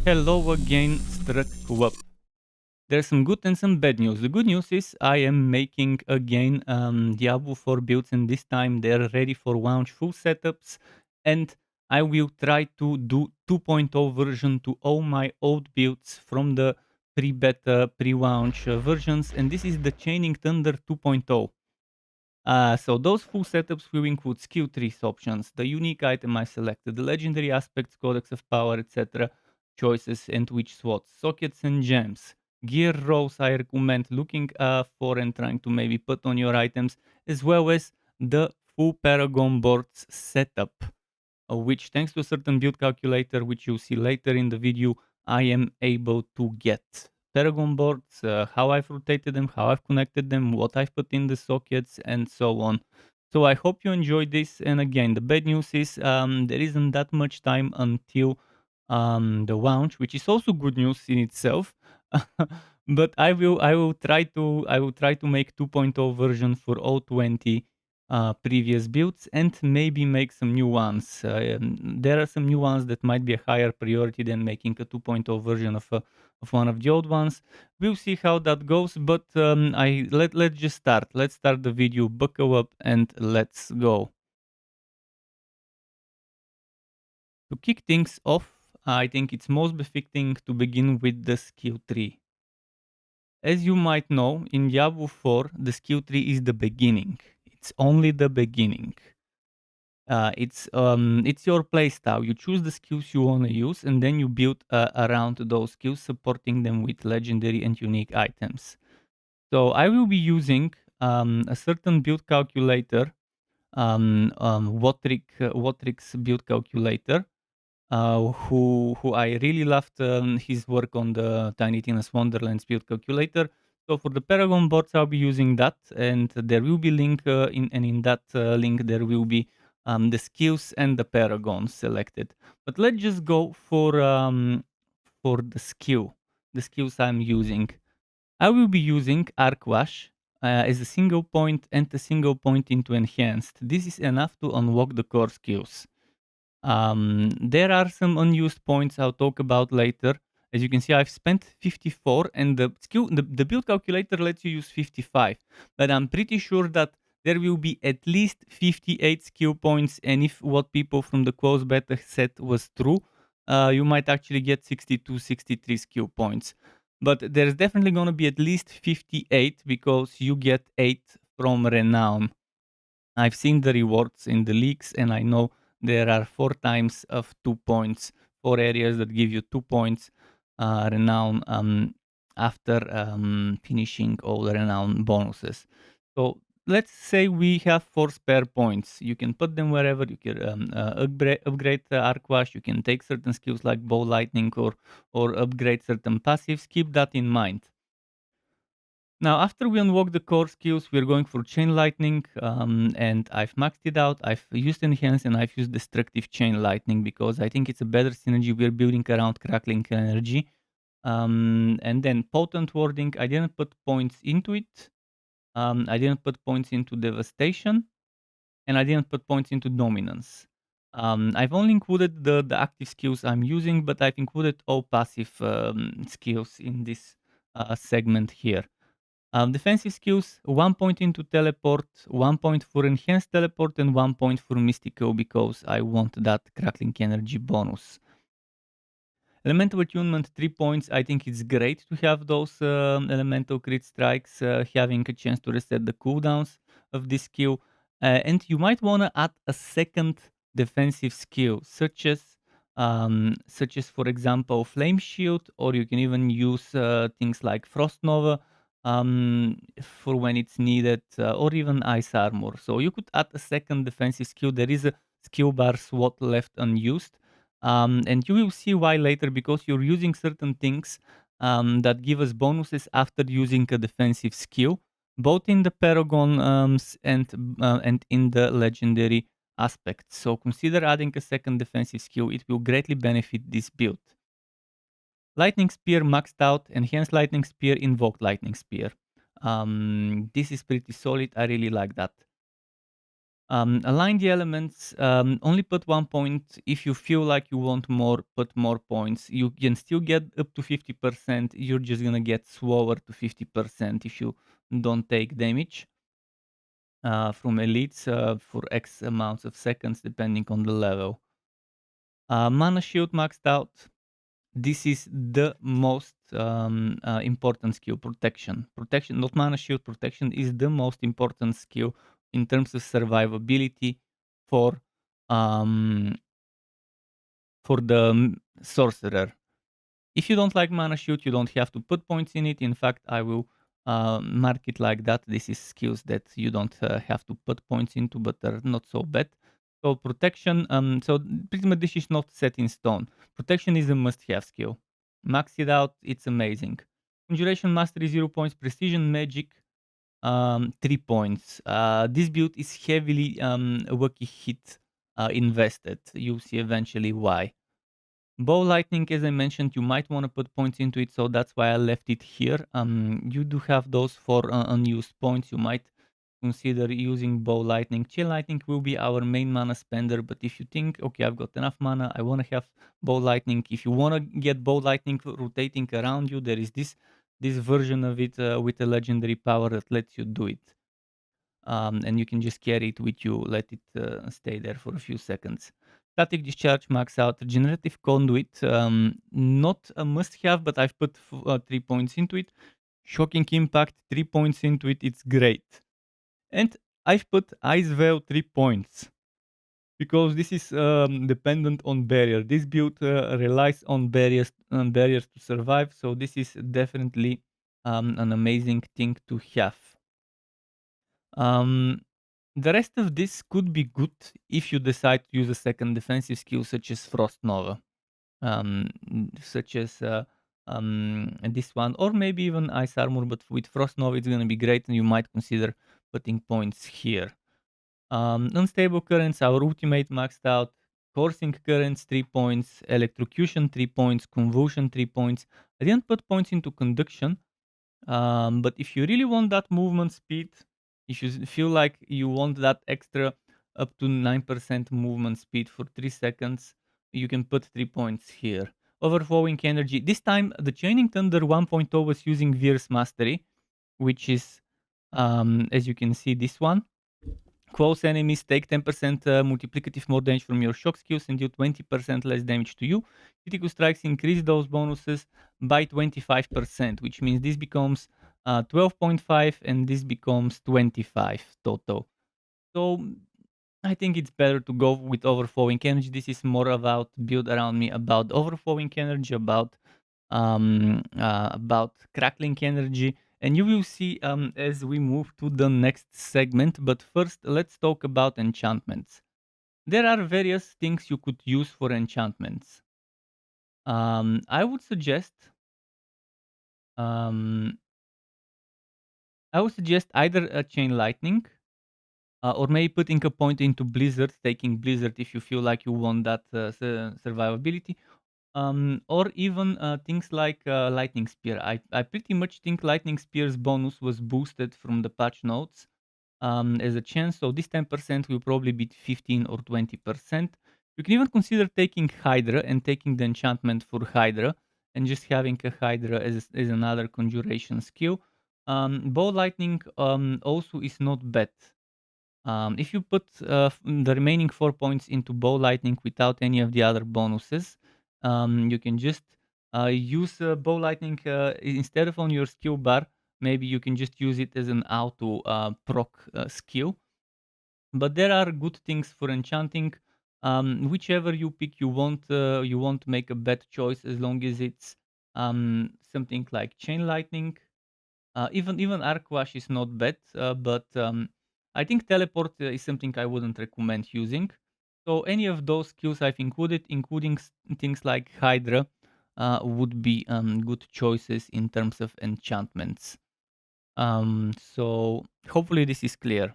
Hello again, Struck. There's some good and some bad news. The good news is I am making again Diablo 4 builds, and this time they're ready for launch full setups, and I will try to do 2.0 version to all my old builds from the pre-beta, pre-launch versions, and this is the Chaining Thunder 2.0. So those full setups will include skill trees options, the unique item I selected, the legendary aspects, Codex of Power, etc. choices and which slots, sockets and gems, gear rows I recommend looking for and trying to maybe put on your items, as well as the full Paragon Boards setup, which thanks to a certain build calculator, which you'll see later in the video, I am able to get. Paragon boards, how I've rotated them, how I've connected them, what I've put in the sockets, and so on. So I hope you enjoyed this. And again, the bad news is there isn't that much time until the launch, which is also good news in itself. But I will try to make 2.0 version for all 20 previous builds and maybe make some new ones. There are some new ones that might be a higher priority than making a 2.0 version of one of the old ones. We'll see how that goes, but let's just start. Let's start the video, buckle up, and let's go. To kick things off, I think it's most befitting to begin with the skill tree. As you might know, in Diablo 4, the skill tree is the beginning. It's only the beginning. It's your playstyle. You choose the skills you want to use, and then you build around those skills, supporting them with legendary and unique items. So I will be using a certain build calculator, Wotric's build calculator, who I really loved his work on the Tiny Tina's Wonderlands build calculator. So for the Paragon boards, I'll be using that, and there will be link in that link there will be the skills and the Paragons selected. But let's just go for the skills I'm using. I will be using Arcwash as a single point and a single point into enhanced. This is enough to unlock the core skills. There are some unused points I'll talk about later. As you can see, I've spent 54 and the build calculator lets you use 55. But I'm pretty sure that there will be at least 58 skill points, and if what people from the closed beta said was true, you might actually get 62, 63 skill points. But there's definitely going to be at least 58 because you get 8 from Renown. I've seen the rewards in the leaks, and I know there are 4 times of 2 points, 4 areas that give you 2 points renown after finishing all the renown bonuses. So let's say we have 4 spare points. You can put them wherever. You can upgrade the Arcwash. You can take certain skills like Bow Lightning or upgrade certain passives. Keep that in mind. Now, after we unlock the core skills, we're going for Chain Lightning, and I've maxed it out. I've used Enhance and I've used Destructive Chain Lightning because I think it's a better synergy. We're building around Crackling Energy. And then Potent Warding, I didn't put points into it. I didn't put points into Devastation, and I didn't put points into Dominance. I've only included the active skills I'm using, but I've included all passive skills in this segment here. Defensive skills, 1 point into teleport, 1 point for enhanced teleport, and 1 point for mystical because I want that crackling energy bonus. Elemental attunement, 3 points. I think it's great to have those elemental crit strikes, having a chance to reset the cooldowns of this skill. And you might want to add a second defensive skill, such as for example Flame Shield, or you can even use things like Frost Nova for when it's needed, or even Ice Armor. So you could add a second defensive skill. There is a skill bar slot left unused. And you will see why later, because you're using certain things that give us bonuses after using a defensive skill, both in the Paragon and in the legendary aspect. So consider adding a second defensive skill. It will greatly benefit this build. Lightning Spear maxed out, Enhanced Lightning Spear, Invoked Lightning Spear. This is pretty solid. I really like that. Align the elements, only put 1 point. If you feel like you want more, put more points. You can still get up to 50%. You're just gonna get slower to 50% if you don't take damage from elites for X amounts of seconds, depending on the level. Mana shield maxed out. This is the most important skill, protection. Protection, not mana shield, protection is the most important skill in terms of survivability for um, the sorcerer. If you don't like mana shield, you don't have to put points in it. In fact, I will mark it like that. This is skills that you don't have to put points into, but they're not so bad. So protection, so pretty much this is not set in stone. Protection is a must-have skill. Max it out, it's amazing. Conjuration Mastery 0 points, Precision Magic 3 points. This build is heavily Waki hit invested. You'll see eventually why. Bow lightning, as I mentioned, you might want to put points into it, so that's why I left it here. You do have those for unused points. You might consider using bow lightning. Chill lightning will be our main mana spender, but if you think, okay, I've got enough mana, I want to have bow lightning. If you want to get bow lightning rotating around you, there is this version of it with a legendary power that lets you do it. And you can just carry it with you, let it stay there for a few seconds. Static Discharge max out. Regenerative Conduit, not a must-have, but I've put 3 points into it. Shocking Impact, 3 points into it, it's great. And I've put Ice Veil 3 points, because this is dependent on barrier. This build relies on barriers to survive, so this is definitely an amazing thing to have. The rest of this could be good if you decide to use a second defensive skill such as Frost Nova, such as this one, or maybe even Ice Armor, but with Frost Nova it's going to be great and you might consider putting points here. Unstable Currents, our ultimate maxed out. Coursing Currents 3 points, Electrocution 3 points, Convulsion 3 points. I didn't put points into Conduction, but if you really want that movement speed, if you feel like you want that extra up to 9% movement speed for 3 seconds, you can put 3 points here. Overflowing Energy. This time, the Chaining Thunder 1.0 was using Veer's Mastery, which is, as you can see, this one. Close enemies take 10% multiplicative more damage from your shock skills and deal 20% less damage to you. Critical strikes increase those bonuses by 25%, which means this becomes 12.5 and this becomes 25 total. So I think it's better to go with overflowing energy. This is more about build around me about overflowing energy, about crackling energy, and you will see as we move to the next segment. But first, let's talk about enchantments. There are various things you could use for enchantments. I would suggest um, either a chain lightning or maybe putting a point into blizzard, taking blizzard if you feel like you want that survivability, or even things like lightning spear. I pretty much think lightning spear's bonus was boosted from the patch notes as a chance, so this 10% will probably be 15 or 20%. You can even consider taking Hydra and taking the enchantment for Hydra and just having a Hydra as another conjuration skill. Bow lightning also is not bad. If you put the remaining 4 points into bow lightning without any of the other bonuses, you can just use bow lightning instead of on your skill bar. Maybe you can just use it as an auto proc skill. But there are good things for enchanting. Whichever you pick, you won't make a bad choice as long as it's something like chain lightning. Even Arcwash is not bad, but I think teleport is something I wouldn't recommend using. So any of those skills I've included, including things like Hydra, would be good choices in terms of enchantments. So hopefully this is clear.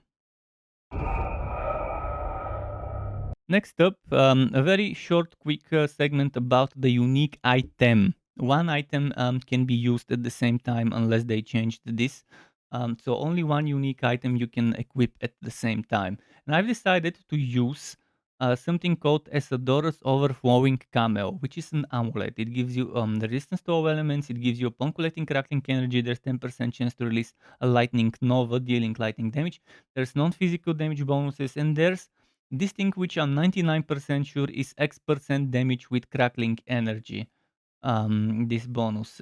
Next up, a very short, quick segment about the unique item. One item can be used at the same time unless they changed this. So only one unique item you can equip at the same time. And I've decided to use something called Asador's Overflowing Cameo, which is an amulet. It gives you the resistance to all elements. It gives you upon collecting crackling energy, there's 10% chance to release a lightning nova, dealing lightning damage. There's non-physical damage bonuses, and there's this thing which I'm 99% sure is X% damage with crackling energy. This bonus.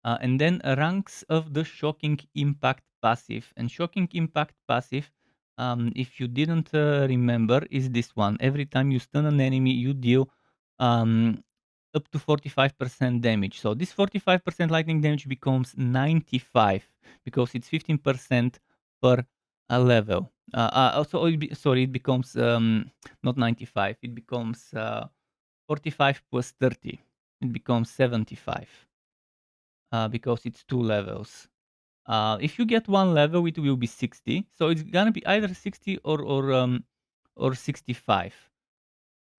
And then ranks of the Shocking Impact passive. And Shocking Impact passive, if you didn't remember, is this one. Every time you stun an enemy, you deal um, up to 45% damage. So this 45% lightning damage becomes 95 because it's 15% per level. Also, sorry, it becomes not 95. It becomes 45 plus 30. It becomes 75 because it's 2 levels. If you get 1 level, it will be 60. So it's gonna be either 60 or 65.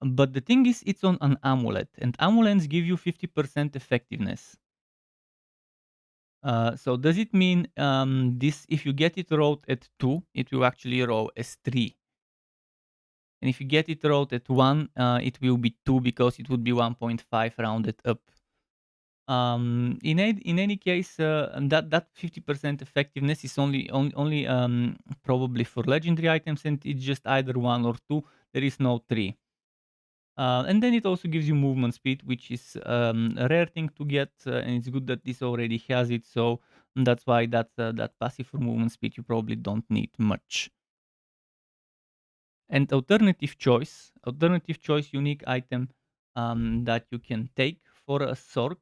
But the thing is, it's on an amulet, and amulets give you 50% effectiveness. So does it mean this? If you get it rolled at 2, it will actually roll as 3. And if you get it rolled at 1, it will be 2 because it would be 1.5 rounded up. In any case, that 50% effectiveness is only probably for legendary items, and it's just either 1 or 2. There is no 3. And then it also gives you movement speed, which is a rare thing to get, and it's good that this already has it. So that's why that passive for movement speed you probably don't need much. And alternative choice unique item that you can take for a Sorc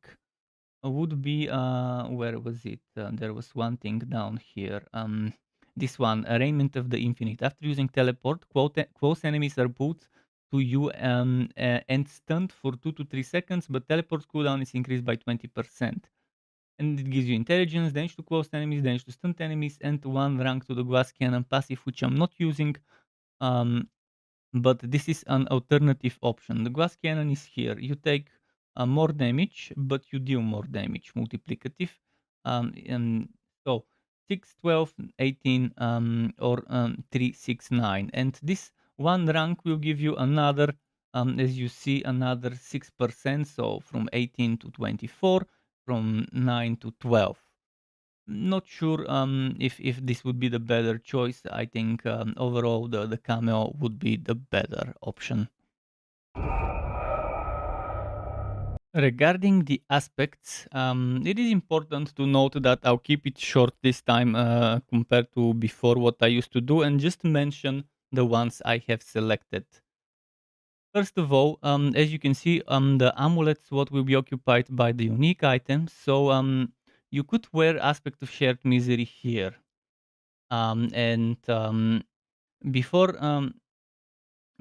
would be where was it? There was one thing down here. This one, Arraignment of the Infinite. After using teleport, close enemies are put to you and stunned for 2 to 3 seconds, but teleport's cooldown is increased by 20%. And it gives you intelligence, damage to close enemies, damage to stunned enemies, and 1 rank to the glass cannon passive, which I'm not using. Um, but this is an alternative option. The glass cannon is here. You take more damage, but you deal more damage, multiplicative. And so 6, 12, 18, or 3, 6, 9. And this one rank will give you another, as you see, another 6%. So from 18 to 24, from 9 to 12. Not sure if this would be the better choice. I think overall the cameo would be the better option. Regarding the aspects, it is important to note that I'll keep it short this time compared to before what I used to do, and just mention the ones I have selected. First of all, as you can see, the amulets what will be occupied by the unique items. So you could wear Aspect of Shared Misery here. And before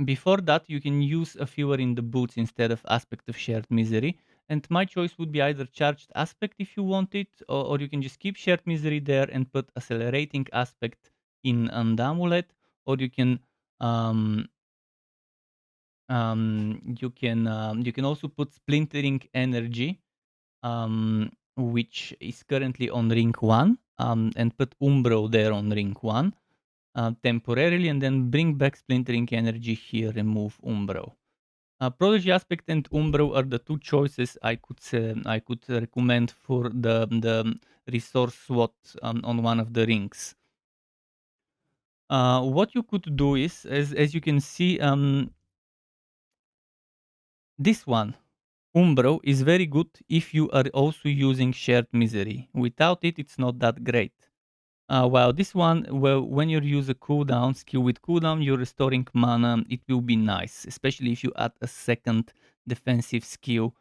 before that, you can use a fewer in the boots instead of Aspect of Shared Misery. And my choice would be either Charged Aspect if you want it, or you can just keep Shared Misery there and put Accelerating Aspect in the amulet, or um, you can also put Splintering Energy, which is currently on ring 1, and put Umbro there on ring 1. Temporarily, and then bring back Splintering Energy here, remove Umbro. Prodigy Aspect and Umbro are the two choices I could recommend for the resource slot on one of the rings. What you could do is, as you can see, this one, Umbro, is very good if you are also using Shared Misery. Without it, it's not that great. While this one, well, when you use a cooldown skill with cooldown, you're restoring mana. It will be nice, especially if you add a second defensive skill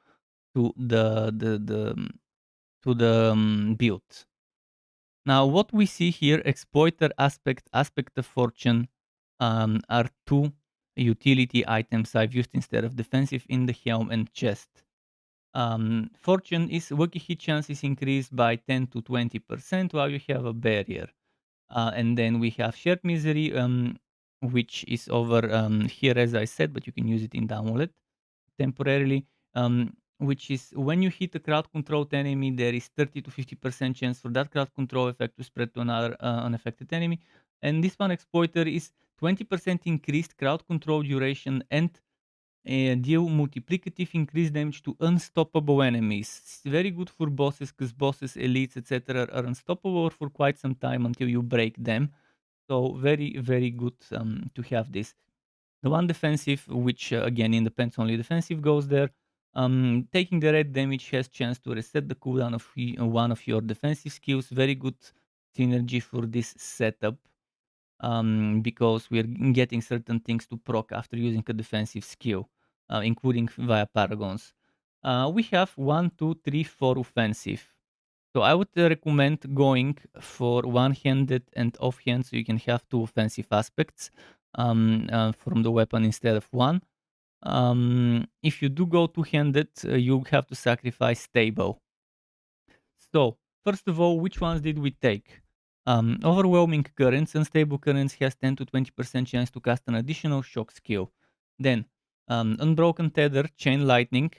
to the build. Now, what we see here, Exploiter Aspect, Aspect of Fortune, are two utility items I've used instead of defensive in the helm and chest. Fortune is lucky hit chance is increased by 10 to 20% while you have a barrier. And then we have Shared Misery, which is over here, as I said, but you can use it in the amulet temporarily. which is when you hit a crowd controlled enemy, there is 30 to 50% chance for that crowd control effect to spread to another unaffected enemy. And this one exploiter is 20% increased crowd control duration and deal multiplicative increased damage to unstoppable enemies. It's very good for bosses because bosses, elites, etc. are unstoppable for quite some time until you break them. So very, very good to have this. The one defensive, which again independence only defensive goes there. Taking the red damage has chance to reset the cooldown of one of your defensive skills. Very good synergy for this setup because we're getting certain things to proc after using a defensive skill, including via paragons. We have 1, 2, 3, 4 offensive. So I would recommend going for one-handed and offhand so you can have two offensive aspects from the weapon instead of one. If you do go two-handed, you have to sacrifice stable. So first of all, which ones did we take? Overwhelming Currents. Unstable Currents has 10 to 20% chance to cast an additional shock skill. Then Unbroken Tether, Chain Lightning.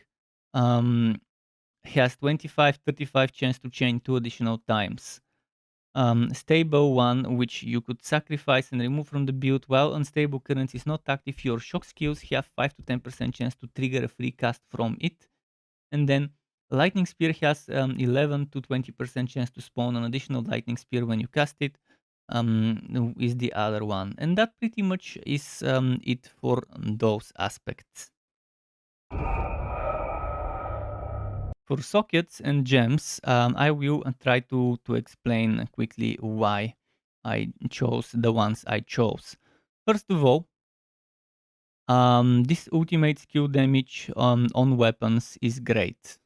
Has 25-35 chance to chain 2 additional times. Stable one, which you could sacrifice and remove from the build while unstable current is not active, your shock skills have 5 to 10% chance to trigger a free cast from it. And then Lightning Spear has 11 to 20% chance to spawn an additional Lightning Spear when you cast it, is the other one. And that pretty much is it for those aspects. For Socekts and gems, I will try to explain quickly why I chose the ones I chose. First of all, this ultimate skill damage on weapons is great.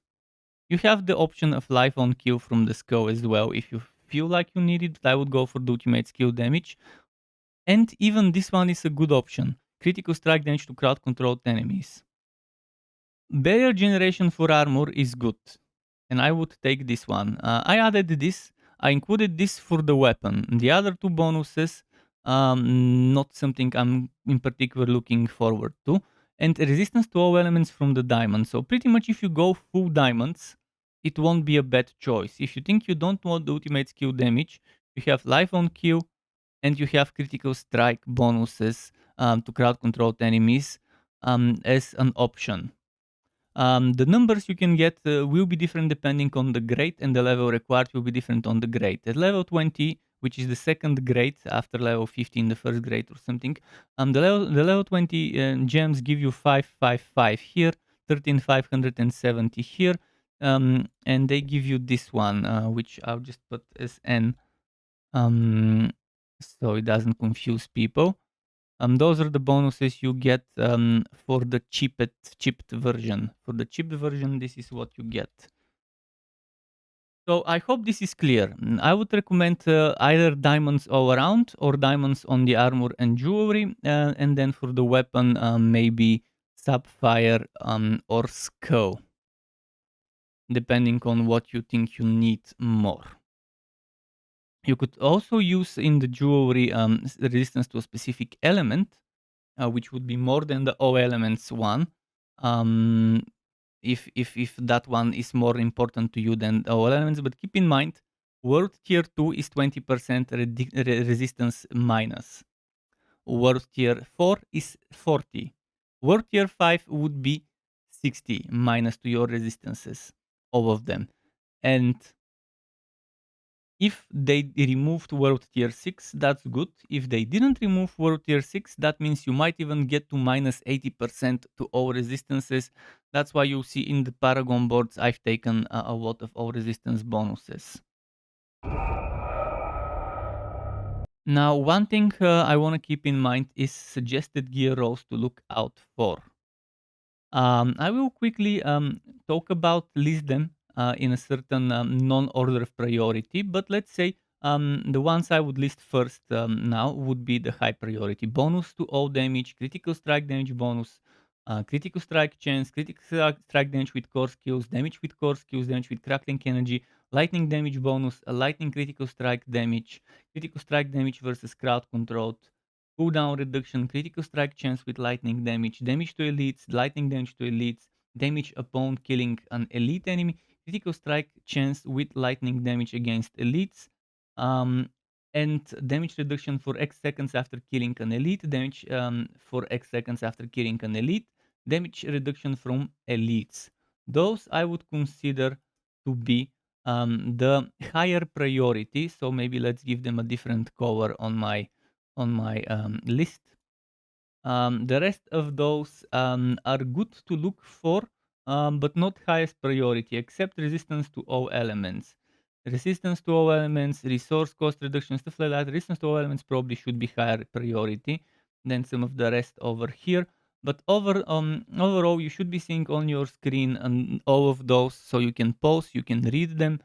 You have the option of life on kill from the skull as well if you feel like you need it, but I would go for the ultimate skill damage. And even this one is a good option. Critical strike damage to crowd controlled enemies. Barrier generation for armor is good, and I would take this one. I added this. I included this for the weapon. The other two bonuses, not something I'm in particular looking forward to. And resistance to all elements from the diamond. So pretty much if you go full diamonds, it won't be a bad choice. If you think you don't want the ultimate skill damage, you have life on kill, and you have critical strike bonuses to crowd controlled enemies as an option. The numbers you can get will be different depending on the grade, and the level required will be different on the grade. At level 20, which is the second grade after level 15, the first grade or something, the level 20 gems give you 555 here, 13,570 here, and they give you this one, which I'll just put as N, so it doesn't confuse people. Those are the bonuses you get for the chipped version. For the chipped version, this is what you get. So I hope this is clear. I would recommend either diamonds all around or diamonds on the armor and jewelry. And then for the weapon, maybe sapphire or skull, depending on what you think you need more. You could also use in the jewelry resistance to a specific element, which would be more than the all elements one. If that one is more important to you than all elements, but keep in mind, world tier 2 is 20% resistance minus. World tier 4 is 40. World tier 5 would be 60 minus to your resistances, all of them. And if they removed World Tier 6, that's good. If they didn't remove World Tier 6, that means you might even get to minus 80% to all resistances. That's why you see in the Paragon boards, I've taken a lot of all resistance bonuses. Now, one thing I want to keep in mind is suggested gear rolls to look out for. I will quickly list them in a certain non-order of priority, but let's say the ones I would list first now would be the high priority. Bonus to all damage, critical strike damage bonus, critical strike chance, critical strike damage with core skills, damage with core skills, damage with crackling energy, lightning damage bonus, a lightning critical strike damage, critical strike damage versus crowd controlled, cooldown reduction, critical strike chance with lightning damage, damage to elites, lightning damage to elites, damage upon killing an elite enemy, critical strike chance with lightning damage against elites, and damage reduction for X seconds after killing an elite, damage for X seconds after killing an elite, damage reduction from elites. Those I would consider to be the higher priority. So maybe let's give them a different color on my list. The rest of those are good to look for, but not highest priority, except resistance to all elements. Resistance to all elements, resource cost reduction, stuff like that. Resistance to all elements probably should be higher priority than some of the rest over here. But overall, you should be seeing on your screen and all of those, so you can pause, you can read them.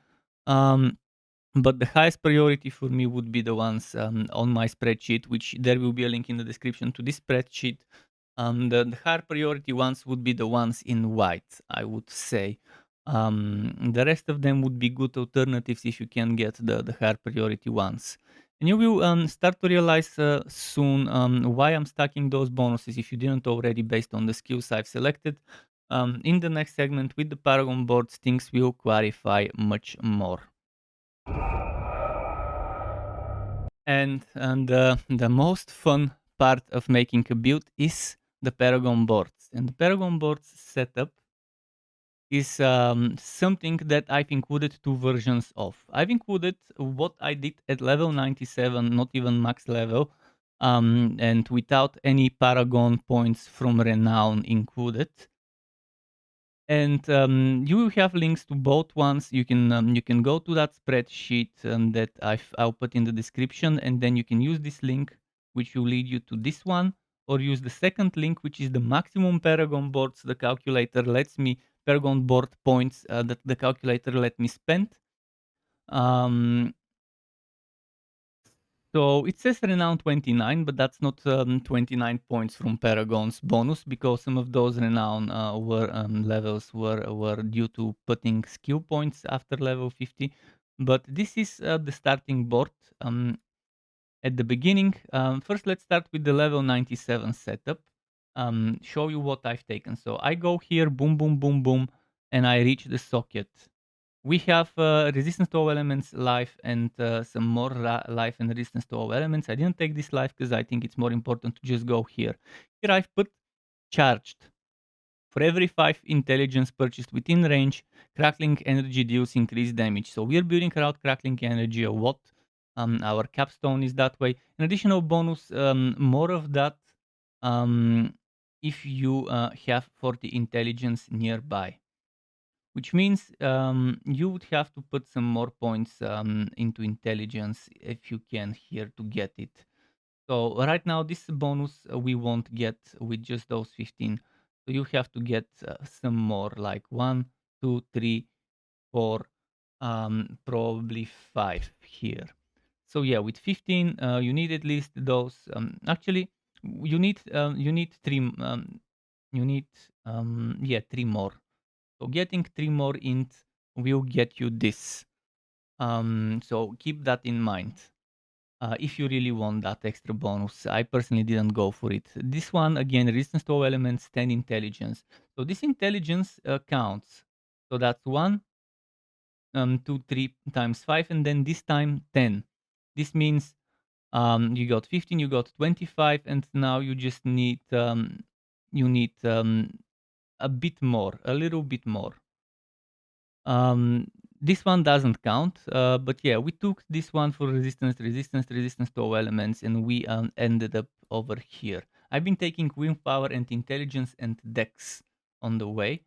But the highest priority for me would be the ones on my spreadsheet, which there will be a link in the description to this spreadsheet. The higher priority ones would be the ones in white, I would say. The rest of them would be good alternatives if you can get the higher priority ones. And you will start to realize soon why I'm stacking those bonuses if you didn't already, based on the skills I've selected. In the next segment with the Paragon boards, things will clarify much more. And the most fun part of making a build is the Paragon boards. And the Paragon boards setup is something that I've included two versions of. I've included what I did at level 97, not even max level, and without any Paragon points from Renown included. And you will have links to both ones. You can go to that spreadsheet that I'll put in the description, and then you can use this link, which will lead you to this one, or use the second link, which is the maximum Paragon boards the calculator lets me, Paragon board points that the calculator let me spend. So it says Renown 29, but that's not 29 points from Paragon's bonus, because some of those Renown levels were due to putting skill points after level 50. But this is the starting board at the beginning. First, let's start with the level 97 setup. Show you what I've taken. So I go here, boom, boom, boom, boom, and I reach the socket. We have resistance to all elements, life, and some more life and resistance to all elements. I didn't take this life because I think it's more important to just go here. Here I've put charged. For every 5 intelligence purchased within range, crackling energy deals increased damage. So we're building around crackling energy a lot. Our capstone is that way. An additional bonus, more of that if you have 40 intelligence nearby. Which means you would have to put some more points into intelligence if you can here to get it. So right now this bonus we won't get with just those 15. So you have to get some more, like 1, 2, 3, 4, probably 5 here. So yeah, with 15 you need at least those. Actually, you need 3. You need 3 more. So getting 3 more int will get you this. So keep that in mind. If you really want that extra bonus. I personally didn't go for it. This one, again, resistance to all elements, 10 intelligence. So this intelligence counts. So that's 1, 2, 3 times 5, and then this time 10. This means you got 15, you got 25, and now you just need a bit more, a little bit more. This one doesn't count, but yeah, we took this one for resistance to all elements, and we ended up over here. I've been taking willpower and intelligence and dex on the way.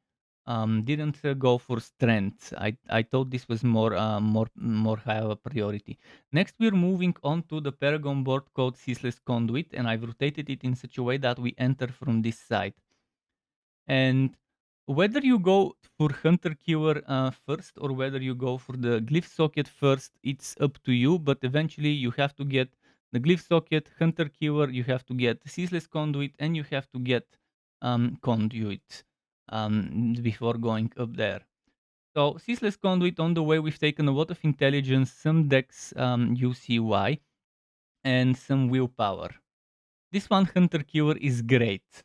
Didn't go for strength. I thought this was more high of a priority. Next, we're moving on to the Paragon board called Ceaseless Conduit, and I've rotated it in such a way that we enter from this side. And whether you go for Hunter Killer first, or whether you go for the Glyph Socket first, it's up to you. But eventually you have to get the Glyph Socket, Hunter Killer, you have to get Ceaseless Conduit, and you have to get Conduit before going up there. So Ceaseless Conduit on the way, we've taken a lot of intelligence, some dex UCY, and some willpower. This one, Hunter Killer, is great.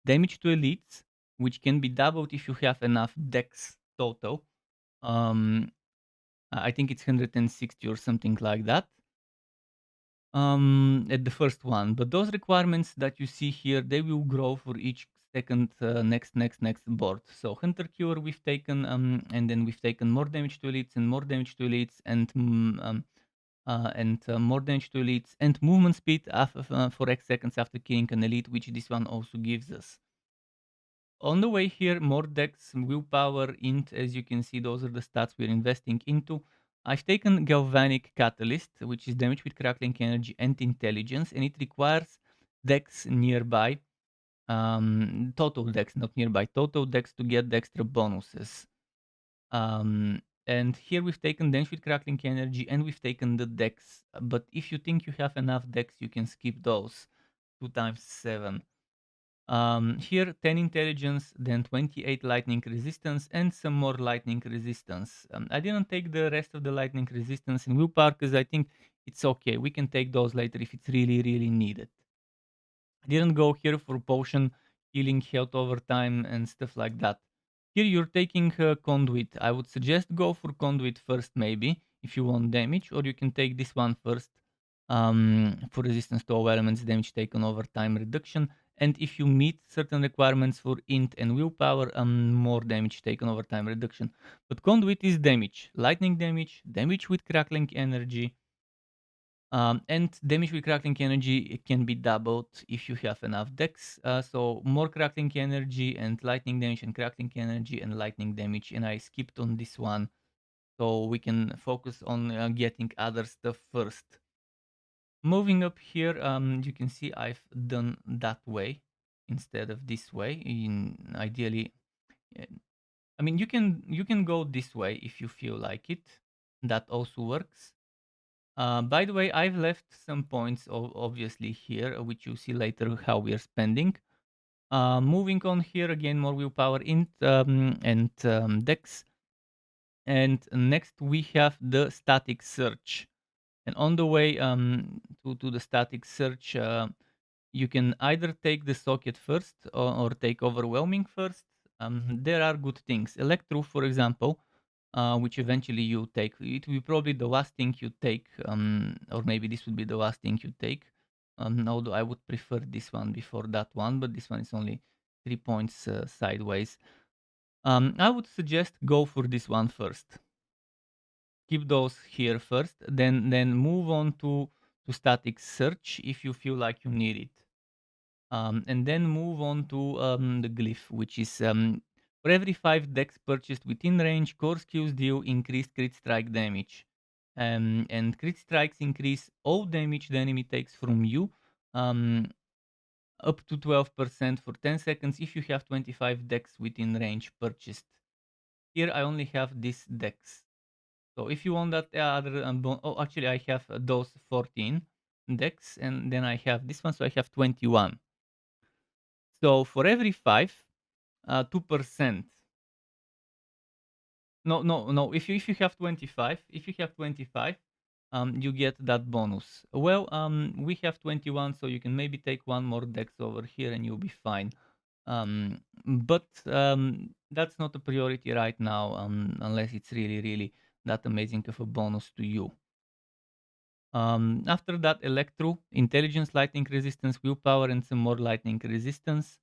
Damage to elites, which can be doubled if you have enough dex total. I think it's 160 or something like that at the first one. But those requirements that you see here, they will grow for each second next board. So Hunter Cure we've taken, and then we've taken more damage to elites and more damage to elites and more damage to elites and movement speed for X seconds after killing an elite, which this one also gives us. On the way here, more dex, willpower, int, as you can see, those are the stats we're investing into. I've taken Galvanic Catalyst, which is damage with crackling energy and intelligence, and it requires dex nearby, total dex, not nearby, total dex to get the extra bonuses. And here we've taken damage with crackling energy and we've taken the dex, but if you think you have enough dex, you can skip those 2 times 7. Here 10 intelligence, then 28 lightning resistance and some more lightning resistance. I didn't take the rest of the lightning resistance in willpower because I think it's okay. We can take those later if it's really needed. I didn't go here for potion, healing, health over time and stuff like that. Here you're taking conduit. I would suggest go for conduit first maybe if you want damage, or you can take this one first for resistance to all elements, damage taken over time reduction. And if you meet certain requirements for int and willpower, more damage taken over time reduction. But conduit is damage, lightning damage, damage with crackling energy, and damage with crackling energy, it can be doubled if you have enough dex. So more crackling energy and lightning damage and crackling energy and lightning damage. And I skipped on this one, so we can focus on getting other stuff first. Moving up here, you can see I've done that way instead of this way. Ideally, I mean, you can go this way if you feel like it. That also works. By the way, I've left some points obviously here, which you'll see later how we are spending. Moving on here again, more willpower int and dex. And next we have the static search. And on the way to the static search, you can either take the socket first or take overwhelming first. There are good things. Electro, for example, which eventually you take. It will be probably the last thing you take, or maybe this would be the last thing you take. Although I would prefer this one before that one, but this one is only 3 points sideways. I would suggest go for this one first. Keep those here first, then move on to static search if you feel like you need it. And then move on to the glyph, which is for every 5 decks purchased within range, core skills deal increased crit strike damage. And crit strikes increase all damage the enemy takes from you up to 12% for 10 seconds if you have 25 decks within range purchased. Here I only have this decks. So if you want that other, oh, actually I have those 14 decks, and then I have this one, so I have 21. So for every 5, 2%. No. If you have 25, you get that bonus. Well, we have 21, so you can maybe take one more dex over here, and you'll be fine. But that's not a priority right now, unless it's really that amazing of a bonus to you. After that, Electro, Intelligence, Lightning Resistance, Willpower, and some more Lightning Resistance.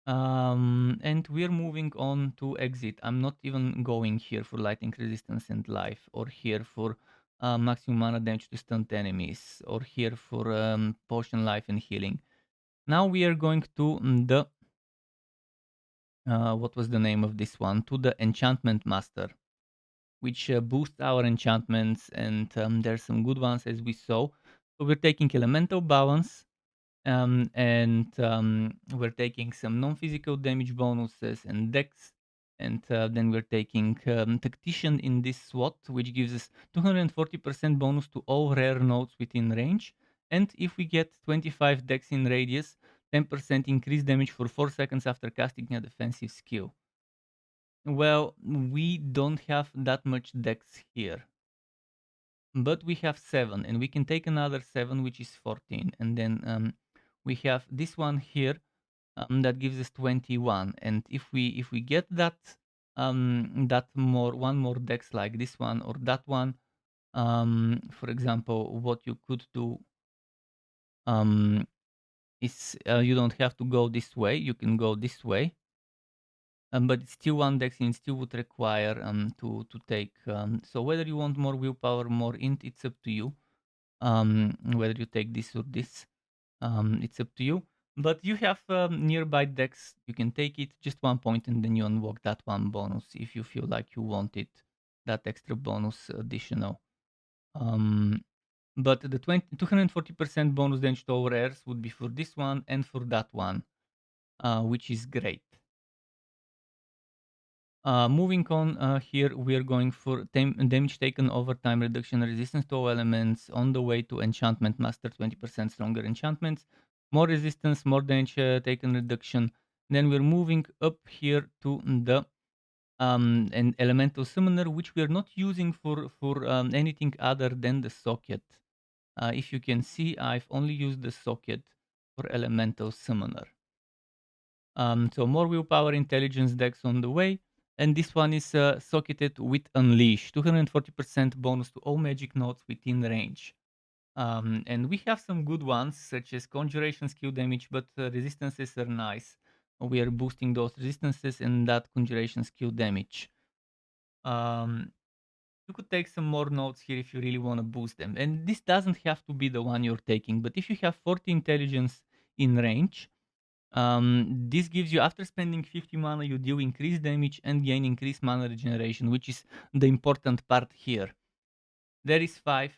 And we're moving on to Exit. I'm not even going here for Lightning Resistance and Life, or here for maximum mana damage to stunned enemies, or here for Potion Life and Healing. Now we are going to the... what was the name of this one? To the Enchantment Master, which boosts our enchantments, and there's some good ones as we saw. So we're taking Elemental Balance, and we're taking some non-physical damage bonuses and dex, and then we're taking Tactician in this SWAT, which gives us 240% bonus to all rare nodes within range. And if we get 25 dex in radius, 10% increased damage for 4 seconds after casting a defensive skill. Well, we don't have that much dex here, but we have 7, and we can take another 7, which is 14. And then we have this one here, that gives us 21. And if we get that one more dex like this one or that one, for example, what you could do is you don't have to go this way, you can go this way, but it's still one dex and it still would require to take so whether you want more willpower, more int, it's up to you. Whether you take this or this, it's up to you. But you have nearby decks, you can take it just 1 point and then you unlock that one bonus if you feel like you want it, that extra bonus additional. But the 240% bonus damage to our airs would be for this one and for that one, which is great. Moving on, here we are going for damage taken over time reduction, resistance to all elements on the way to enchantment master, 20% stronger enchantments, more resistance, more damage taken reduction. Then we're moving up here to the an elemental summoner, which we are not using for anything other than the socket. If you can see, I've only used the socket for elemental summoner. So more willpower, intelligence, dex on the way. And this one is socketed with Unleash, 240% bonus to all magic nodes within range. And we have some good ones, such as Conjuration skill damage, but resistances are nice. We are boosting those resistances and that Conjuration skill damage. You could take some more nodes here if you really want to boost them. And this doesn't have to be the one you're taking, but if you have 40 intelligence in range, this gives you, after spending 50 mana, you deal increased damage and gain increased mana regeneration, which is the important part here. There is 5,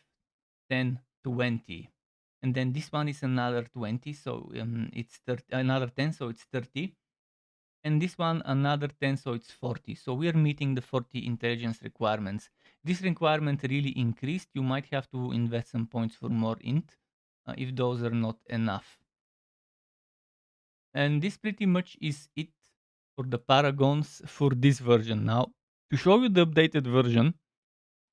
10, 20. And then this one is another 20, so it's 30, another 10, so it's 30. And this one another 10, so it's 40. So we are meeting the 40 intelligence requirements. This requirement really increased. You might have to invest some points for more int if those are not enough. And this pretty much is it for the paragons for this version. Now, to show you the updated version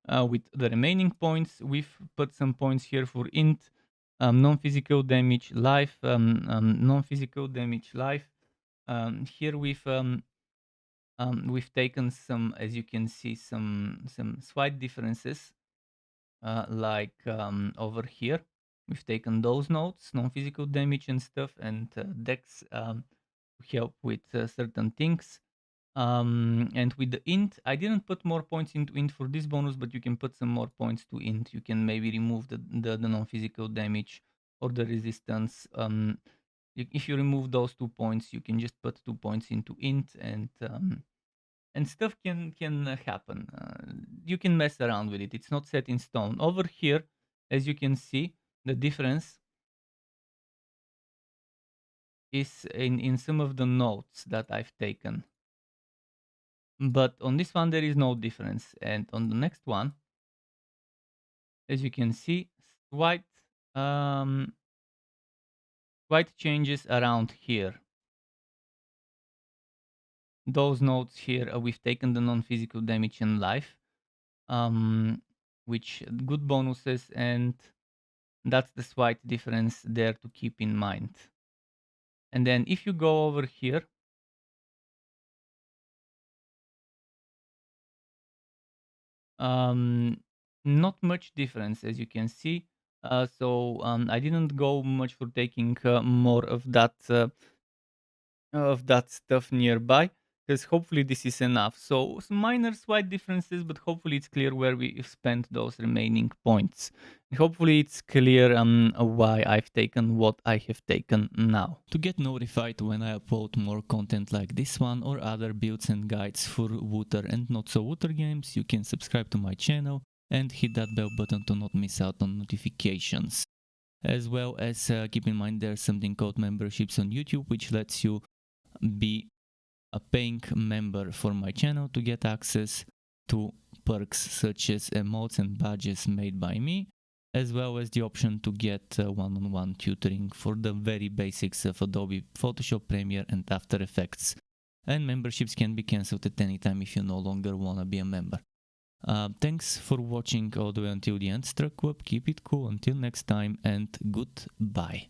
with the remaining points, we've put some points here for int, non-physical damage, life, non-physical damage, life. Here we've taken some, as you can see, some slight differences, like over here. We've taken those nodes, non-physical damage and stuff, and dex to help with certain things. And with the int, I didn't put more points into int for this bonus, but you can put some more points to int. You can maybe remove the non-physical damage or the resistance. If you remove those 2 points, you can just put 2 points into int, and stuff can happen. You can mess around with it. It's not set in stone. Over here, as you can see, the difference is in some of the notes that I've taken. But on this one, there is no difference. And on the next one, as you can see, slight changes around here. Those notes here, we've taken the non-physical damage and life, which good bonuses, and that's the slight difference there to keep in mind. And then if you go over here, not much difference, as you can see. So I didn't go much for taking more of that stuff nearby, because hopefully this is enough. So some minor slight differences, but hopefully it's clear where we spent those remaining points. And hopefully it's clear why I've taken what I have taken now. To get notified when I upload more content like this one or other builds and guides for Wooter and not so Wooter games, you can subscribe to my channel and hit that bell button to not miss out on notifications. As well as keep in mind there's something called memberships on YouTube, which lets you be a paying member for my channel to get access to perks such as emotes and badges made by me, as well as the option to get one-on-one tutoring for the very basics of Adobe Photoshop, Premiere and After Effects. And memberships can be cancelled at any time if you no longer want to be a member. Thanks for watching all the way until the end, Struck Web. Keep it cool until next time, and goodbye.